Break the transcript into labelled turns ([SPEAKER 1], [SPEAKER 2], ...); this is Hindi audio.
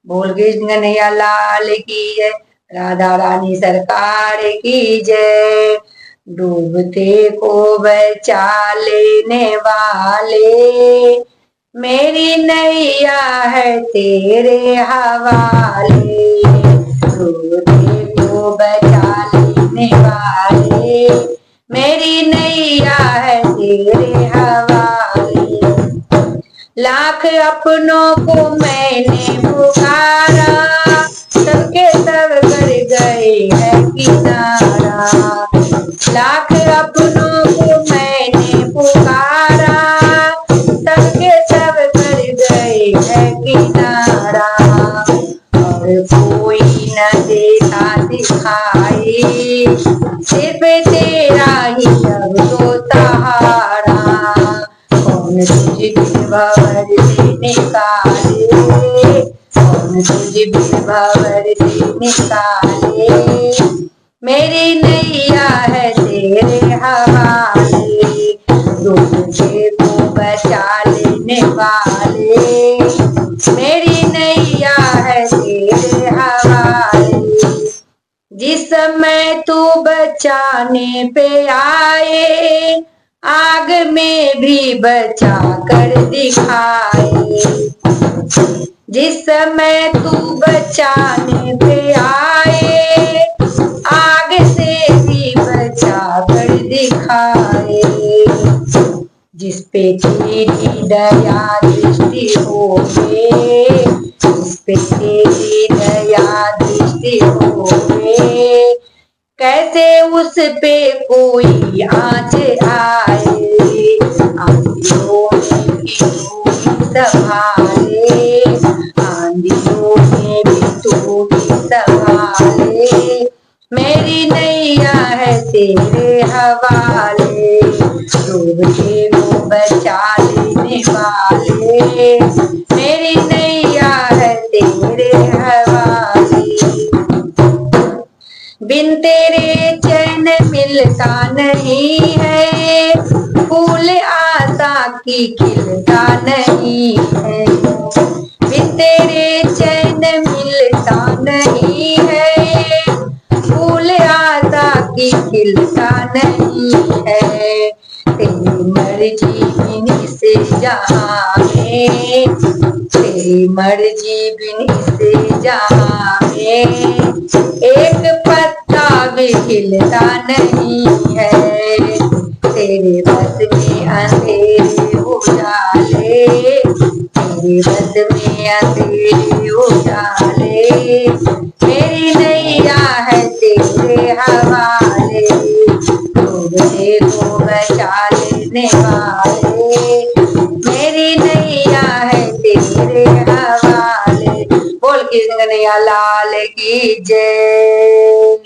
[SPEAKER 1] बोल कृष्ण कन्हैया लाल की जय। राधा रानी सरकार की जय। डूबते को बचा लेने वाले, मेरी नैया है तेरे हवाले। डूबते को बचा लेने वाले, मेरी नैया है तेरे हवाले। लाख अपनों को मैंने पुकारा, सबके सब कर गए है किनारा। लाख अपनों को मैंने पुकारा, सबके सब कर गए है किनारा। और कोई न देखा दिखाई, सिर्फ तेरा ही अब तो सहारा। कौन तुझे भंवर से निकाले, कौन तुझे भंवर से निकाले, मेरी नैया है तेरे हवाले। तुझे को बचा लेने वाले, मेरी नैया है तेरे हवाले। जिस समय तू बचाने पे आए, आग में भी बचा कर दिखाए। जिस समय तू बचाने पे आए, आग से भी बचा कर दिखाए। जिस पे तेरी दया दृष्टि होवे, जिस पे तेरी दया दृष्टि होवे, कैसे उस पे कोई आँच आए। आंधियों में भी तू ही संभाले, आंधियों में भी तू ही संभाले, मेरी नैया है तेरे हवाले। डूबते को बचा लेने वाले, मेरी नैया है तेरे हवाले। बिन तेरे चैन मिलता नहीं है, फूल आशा की खिलता नहीं है। बिन तेरे चैन मिलता नहीं है, फूल आशा की खिलता नहीं है। तेरी मर्जी बिन से जहाँ में, तेरी मर्जी बिन से जहाँ में, एक पत्ता भी खिलता नहीं है। तेरे बस में अंधेरे उजाले, तेरे बस में अंधेरे उजाले, मेरी नैया है तेरे हवाले। डूबते को बचा लेने वाले, मेरी नैया है तेरे हवाले। बोल कृष्ण कन्हैया लाल की जय।